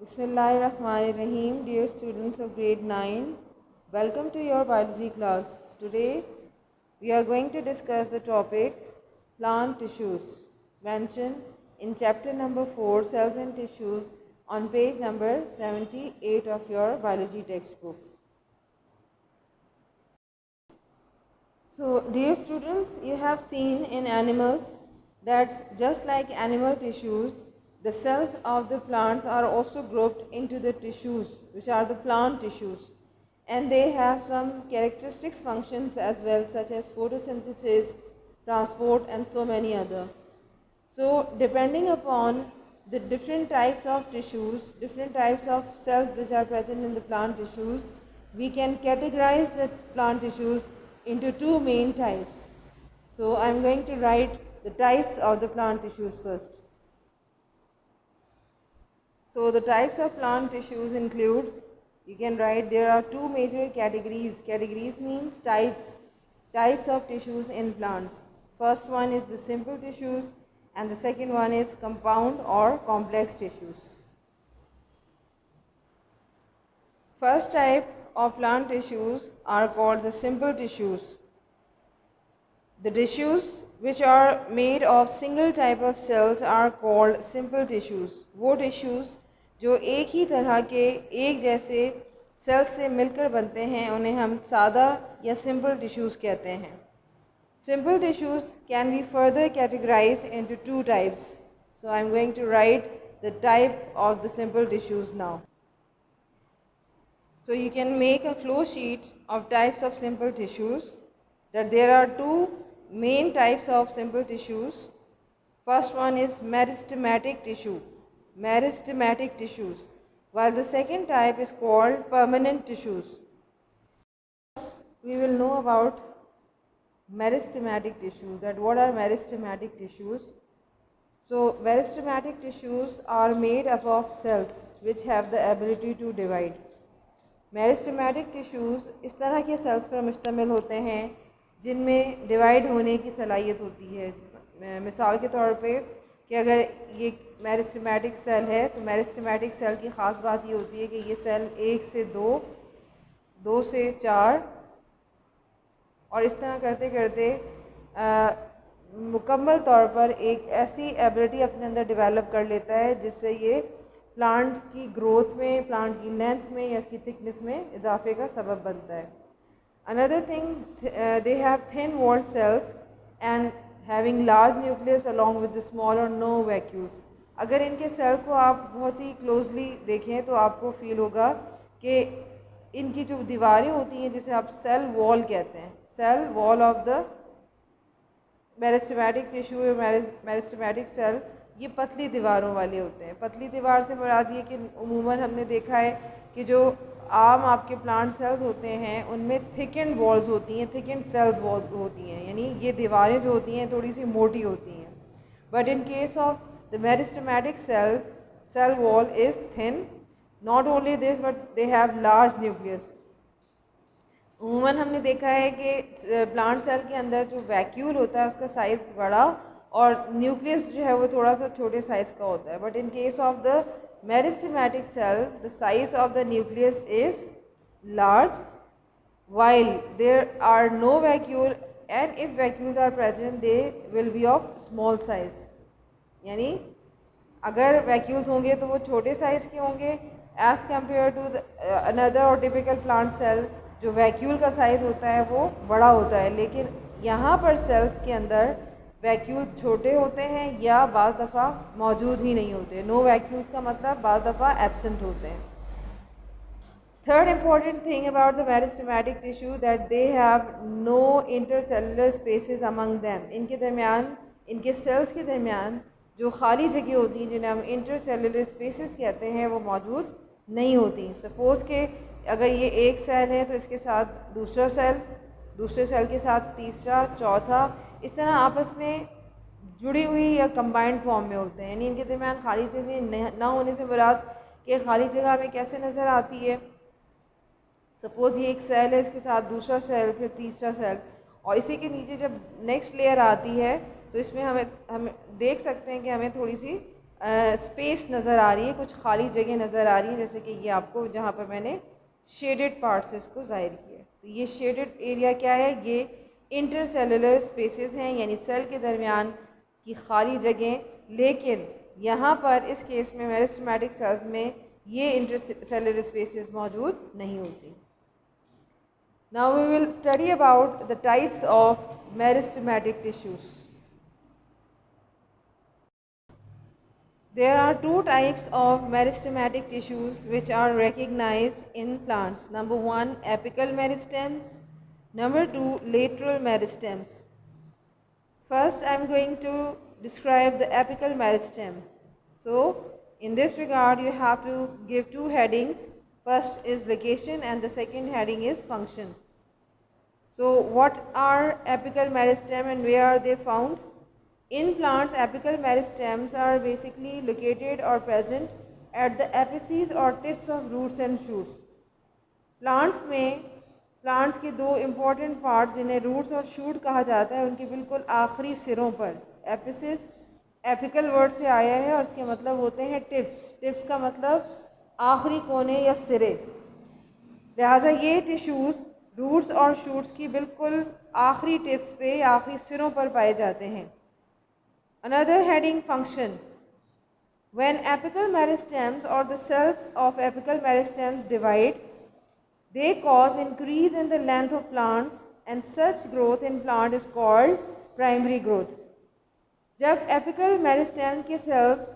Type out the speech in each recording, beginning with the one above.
Bismillahirrahmanirrahim. Dear students of grade 9, welcome to your biology class. Today we are going to discuss the topic plant tissues mentioned in chapter number 4 cells and tissues on page number 78 of your biology textbook. So dear students, you have seen in animals that just like animal tissues, the cells of the plants are also grouped into the tissues, which are the plant tissues, and they have some characteristics functions as well, such as photosynthesis, transport, and so many other. So depending upon the different types of tissues, different types of cells which are present in the plant tissues, we can categorize the plant tissues into two main types. So I am going to write the types of the plant tissues first. So the types of plant tissues include, you can write there are two major categories. Categories means types of tissues in plants. First one is the simple tissues and the second one is compound or complex tissues. First type of plant tissues are called the simple tissues. The tissues which are made of single type of cells are called simple tissues. वो tissues जो एक ही तरह के एक जैसे sales से मिलकर बनते हैं उन्हें हम सादा या सिंपल टिश्यूज़ कहते हैं. Simple tissues can be further categorized into two types. So I am going to write the type of the simple tissues now. So you can make a flow sheet of types of simple tissues, that there are two main types of simple tissues. First one is meristematic tissue, meristematic tissues, while the second type is called permanent tissues. First, we will know about meristematic tissues, that what are meristematic tissues. So meristematic tissues are made up of cells which have the ability to divide. Meristematic tissues इस तरह के sales पर मुश्तमिल होते हैं जिनमें divide होने की सलाहियत होती है. मिसाल के तौर पे कि अगर ये मेरिस्टेमेटिक सेल है तो मेरिस्टेमेटिक सेल की ख़ास बात ये होती है कि ये सेल 1 से 2, 2 से 4 और इस तरह करते करते मुकम्मल तौर पर एक ऐसी एबिलिटी अपने अंदर डेवलप कर लेता है जिससे ये प्लांट्स की ग्रोथ में, प्लांट की लेंथ में या इसकी थिकनेस में इजाफे का सबब बनता है. Another thing, they have thin walled cells and having large nucleus along with the small or no vacuoles. अगर इनके सेल को आप बहुत ही क्लोजली देखें तो आपको फील होगा कि इनकी जो दीवारें होती हैं जिसे आप सेल वॉल कहते हैं, cell wall of the meristematic tissue या मेरिस्टेमेटिक सेल, ये पतली दीवारों वाले होते हैं. पतली दीवार से मुराद ये कि उमूमन हमने देखा है कि जो आम आपके प्लांट सेल्स होते हैं उनमें थिकेंड वॉल्स होती हैं, थिकेंड सेल्स वॉल होती हैं, यानी ये दीवारें जो होती हैं थोड़ी सी मोटी होती हैं. But in case of the meristematic cell, cell wall is thin. Not only this but they have large nucleus. उमूमन हमने देखा है कि प्लांट सेल के अंदर जो वैक्यूल होता है उसका साइज़ बड़ा और न्यूक्लियस जो है वो थोड़ा सा छोटे साइज़ का होता है. But in case of the meristematic cell the size of the nucleus is large while there are no vacuole and if vacuoles are present they will be of small size. यानी अगर vacuoles होंगे तो वो छोटे size के होंगे as compare to another और typical plant cell जो वैक्यूल का साइज़ होता है वो बड़ा होता है. लेकिन यहाँ पर सेल्स के अंदर वैक्यूल छोटे होते हैं या बाज़ दफ़ा मौजूद ही नहीं होते. नो वैक्यूल्स का मतलब बाज़ दफ़ा एब्सेंट होते हैं. Third important thing about the meristematic tissue that they have no intercellular spaces among them. इनके दरमियान, इनके सेल्स के दरमियान जो खाली जगह होती हैं जिन्हें हम इंटरसेलुलर स्पेसेस कहते हैं वो मौजूद नहीं होती. सपोज़ कि अगर ये एक सेल है तो इसके साथ दूसरा सेल, दूसरे सेल के साथ तीसरा, चौथा, इस तरह आपस में जुड़ी हुई या कंबाइंड फॉर्म में होते हैं. यानी इनके दरमियान खाली जगह ना होने से मुराद कि खाली जगह हमें कैसे नज़र आती है. सपोज़ ये एक सेल है, इसके साथ दूसरा सेल, फिर तीसरा सेल, और इसी के नीचे जब नेक्स्ट लेयर आती है तो इसमें हम देख सकते हैं कि हमें थोड़ी सी स्पेस नज़र आ रही है, कुछ खाली जगह नज़र आ रही है, जैसे कि ये आपको जहाँ पर मैंने शेडेड पार्ट से इसको ज़ाहिर किया। तो ये शेडेड एरिया क्या है, ये इंटरसेलुलर स्पेसेस हैं, यानी सेल के दरमियान की खाली जगह। लेकिन यहाँ पर इस केस में मेरिस्टेमेटिक सेल्स में ये इंटरसेलुलर स्पेसेस मौजूद नहीं होती। Now we will study about the types of meristematic tissues. There are two types of meristematic tissues which are recognized in plants. Number one, apical meristems. Number two, lateral meristems. First, I am going to describe the apical meristem. So, in this regard, you have to give two headings. First is location and the second heading is function. So, what are apical meristem and where are they found? In plants, apical meristems are basically located or present at the apices or tips of roots and shoots. Plants में plants के दो important parts जिन्हें roots और shoot कहा जाता है, उनके बिल्कुल आखिरी सिरों पर, एपिसिस एपिकल वर्ड से आया है और इसके मतलब होते हैं टिप्स। टिप्स का मतलब आखिरी कोने या सिरे। लिहाजा ये टिश्यूज़ रूट्स और शूट्स की बिल्कुल आखिरी टिप्स पे, आखिरी सिरों पर पाए जाते हैं। Another heading, function. When apical meristems or the cells of apical meristems divide, they cause increase in the length of plants and such growth in plant is called primary growth. जब apical meristem के cells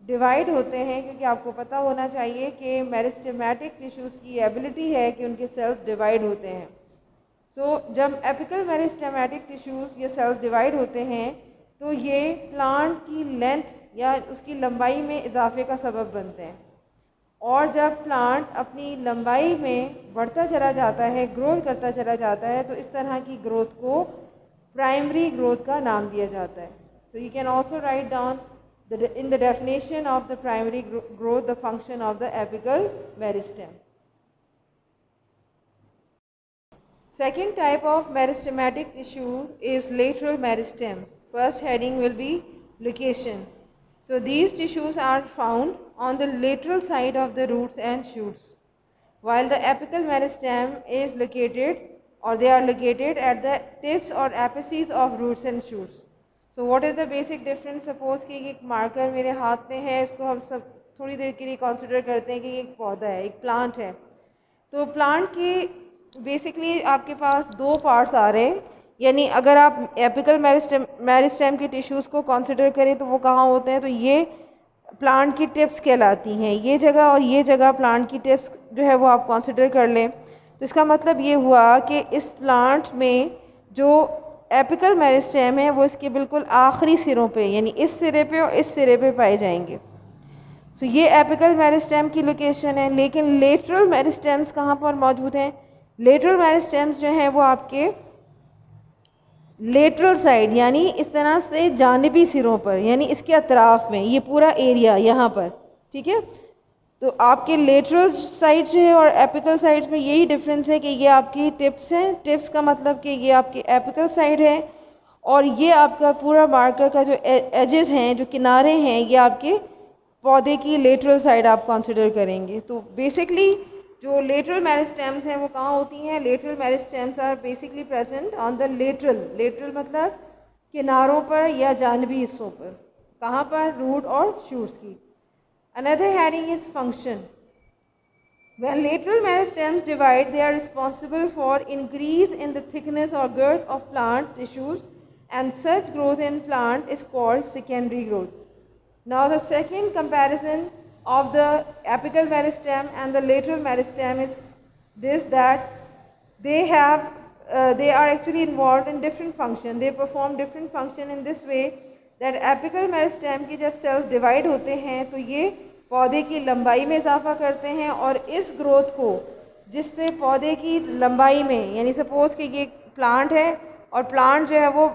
divide होते हैं, क्योंकि आपको पता होना चाहिए कि मेरिस्टेमेटिक टिश्यूज़ की एबिलिटी है कि उनके सेल्स डिवाइड होते हैं। जब एपिकल मेरिस्टेमेटिक टिश्यूज़ या सेल्स डिवाइड होते हैं तो ये प्लांट की लेंथ या उसकी लंबाई में इजाफे का सबब बनते हैं, और जब प्लांट अपनी लंबाई में बढ़ता चला जाता है, ग्रोथ करता चला जाता है, तो इस तरह की ग्रोथ को प्राइमरी ग्रोथ का नाम दिया जाता है। So you can also write down in the definition of the primary growth the function of the apical meristem. Second type of meristematic tissue is lateral meristem. First heading will be location. So these tissues are found on the lateral side of the roots and shoots, while the apical meristem is located, or they are located at the tips or apices of roots and shoots. So what is the basic difference? Suppose कि एक marker मेरे हाथ में है, इसको हम सब थोड़ी देर के लिए कंसिडर करते हैं कि एक पौधा है, एक प्लांट है। तो प्लांट की बेसिकली आपके पास दो पार्ट्स आ रहे हैं, यानी अगर आप एपिकल मेरिस्टेम के टिश्यूज़ को कंसिडर करें तो वो कहाँ होते हैं, तो ये प्लांट की टिप्स कहलाती हैं, ये जगह और ये जगह प्लांट की टिप्स जो है वो आप कंसिडर कर लें। तो इसका मतलब ये हुआ कि इस प्लांट में जो एपिकल मेरिस्टेम है वो इसके बिल्कुल आखिरी सिरों पे, यानी इस सिरे पे और इस सिरे पे पाए जाएंगे। सो ये एपिकल मेरिस्टेम की लोकेशन है। लेकिन लेटरल मेरिस्टेम्स कहाँ पर मौजूद हैं? लेटरल मेरिस्टेम्स जो हैं वो आपके लेटरल साइड, यानी इस तरह से जानिबी सिरों पर, यानी इसके अतराफ़ में, ये पूरा एरिया यहाँ पर, ठीक है। तो आपके लेटरल साइड जो है और एपिकल साइड में यही डिफरेंस है कि ये आपकी टिप्स हैं। टिप्स का मतलब कि ये आपकी एपिकल साइड है, और ये आपका पूरा मार्कर का जो एजेस हैं, जो किनारे हैं, ये आपके पौधे की लेटरल साइड आप कंसिडर करेंगे। तो बेसिकली जो लेटरल मेरिस्टेम्स हैं वो कहाँ होती हैं? Lateral meristems are basically present on the lateral मतलब किनारों पर या जानबी हिस्सों पर। कहाँ पर? रूट और शूट्स की। Another heading is function. When lateral meristems divide, they are responsible for increase in the thickness or girth of plant tissues, and such growth in plant is called secondary growth. Now the second comparison of the apical meristem and the lateral meristem is this, that they are actually involved in different function. They perform different function in this way that apical meristem की जब sales divide होते हैं तो ये पौधे की लंबाई में इजाफा करते हैं, और इस ग्रोथ को, जिससे पौधे की लंबाई में, यानी सपोज़ कि ये प्लांट है और प्लांट जो है वो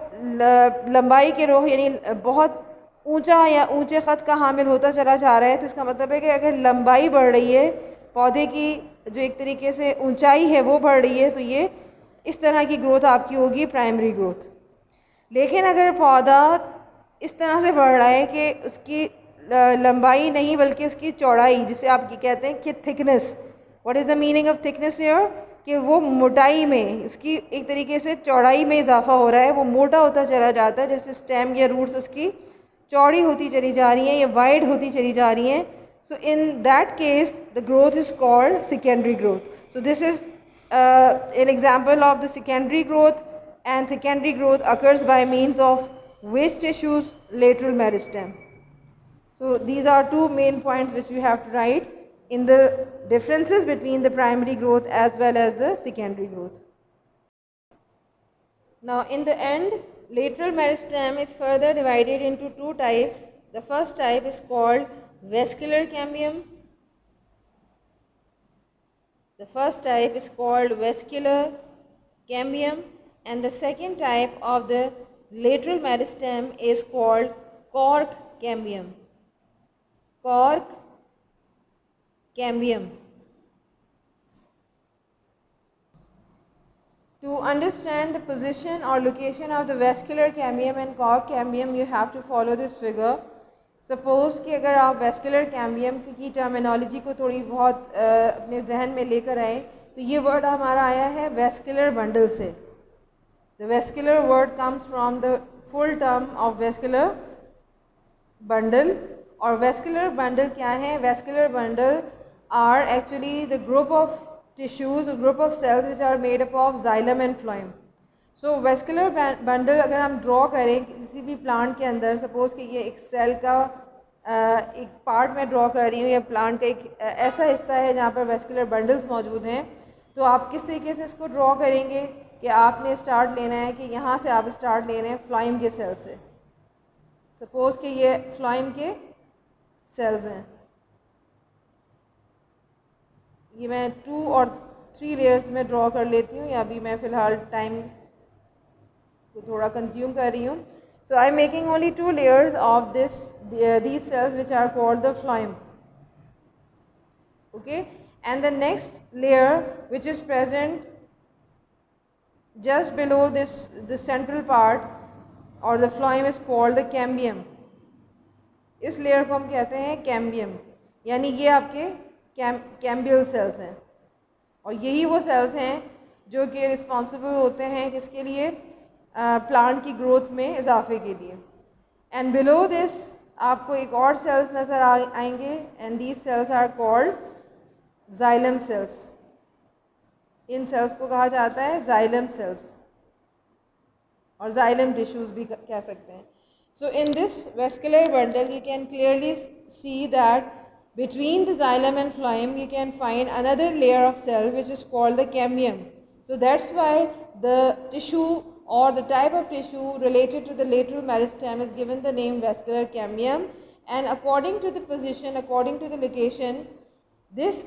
लंबाई के रोह यानी बहुत ऊंचा या ऊंचे ख़त का हामिल होता चला जा रहा है, तो इसका मतलब है कि अगर लंबाई बढ़ रही है, पौधे की जो एक तरीके से ऊंचाई है वो बढ़ रही है, तो ये इस तरह की ग्रोथ आपकी होगी प्राइमरी ग्रोथ। लेकिन अगर पौधा इस तरह से बढ़ रहा है कि उसकी लंबाई नहीं बल्कि उसकी चौड़ाई, जिसे आप कहते हैं कि thickness. What is the meaning of thickness here? कि वो मोटाई में, उसकी एक तरीके से चौड़ाई में इजाफा हो रहा है, वो मोटा होता चला जाता है, जैसे स्टेम या रूट्स उसकी चौड़ी होती चली जा रही हैं या वाइड होती चली जा रही हैं। So in that case the growth is called secondary growth. So this is an example of the secondary growth, and secondary growth occurs by means of which tissues? Lateral meristem. So these are two main points which we have to write in the differences between the primary growth as well as the secondary growth. Now in the end, lateral meristem is further divided into two types. The first type is called vascular cambium. The first type is called vascular cambium, and the second type of the lateral meristem is called cork cambium. Cork cambium. To understand the position or location of the vascular cambium and cork cambium, you have to follow this figure. Suppose कि अगर आप vascular cambium की terminology को थोड़ी बहुत अपने जहन में लेकर आएँ, तो ये वर्ड हमारा आया है वेस्कुलर बंडल से। The vascular word comes from the full term of vascular bundle. और वेस्कुलर बंडल क्या है? Vascular bundle are actually the group of tissues, group of cells which are made up of xylem and phloem. So vascular bundle अगर हम draw करें किसी भी plant के अंदर, सपोज़ कि ये एक सेल का एक पार्ट मैं ड्रॉ कर रही हूँ, या प्लांट का एक ऐसा हिस्सा है जहाँ पर वेस्कुलर बंडल्स मौजूद हैं, तो आप किस तरीके से इसको ड्रॉ करेंगे कि आपने स्टार्ट लेना है कि यहाँ से आप स्टार्ट ले रहे हैं फ्लोएम के सेल से। सपोज़ कि ये फ्लोएम के सेल्स हैं, ये मैं 2 और 3 लेयर्स में ड्रॉ कर लेती हूँ, या अभी मैं फ़िलहाल टाइम को थोड़ा कंज्यूम कर रही हूँ। So I am making only 2 layers of these cells which are called the phloem. Okay, and the next layer which is present just below this central part or the phloem is called the cambium. इस layer को हम कहते हैं cambium, यानी ये आपके cambial sales हैं, और यही वो सेल्स हैं जो कि रिस्पॉन्सिबल होते हैं किसके लिए? प्लांट की ग्रोथ में इजाफे के लिए। एंड बिलो दिस आपको एक और सेल्स नज़र आएंगे, and these cells are called xylem cells. इन सेल्स को कहा जाता है जाइलम सेल्स, और जाइलम टिश्यूज़ भी कह सकते हैं। So in this vascular bundle you can clearly see that between the xylem and phloem you can find another layer of cell which is called the cambium. So that's why the tissue or the type of tissue related to the lateral meristem is given the name vascular cambium, and according to the position, according to the location, this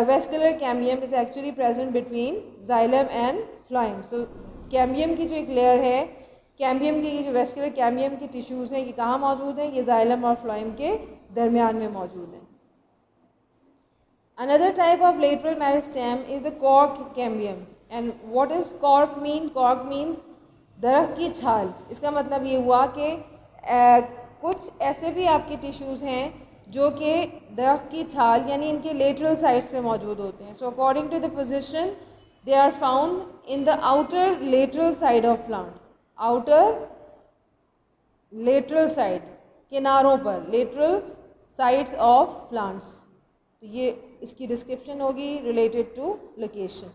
vascular cambium is actually present between xylem and phloem. So cambium की जो एक layer है, cambium की ये जो vascular cambium की tissues हैं, ये कहाँ मौजूद हैं? ये जाइलम और फ्लोएम के दरमियान में मौजूद हैं। Another type of lateral meristem is the cork cambium. And what does cork mean? Cork means दरख्त की छाल। इसका मतलब ये हुआ कि कुछ ऐसे भी आपके टिश्यूज़ हैं जो कि दरख्त की छाल यानी इनके लेटरल साइड्स पे मौजूद होते हैं। So according to the position they are found in the outer lateral side of plant. Outer lateral side, किनारों पर, लेटरल साइड्स ऑफ प्लांट्स। तो ये इसकी डिस्क्रिप्शन होगी रिलेटेड टू लोकेशन।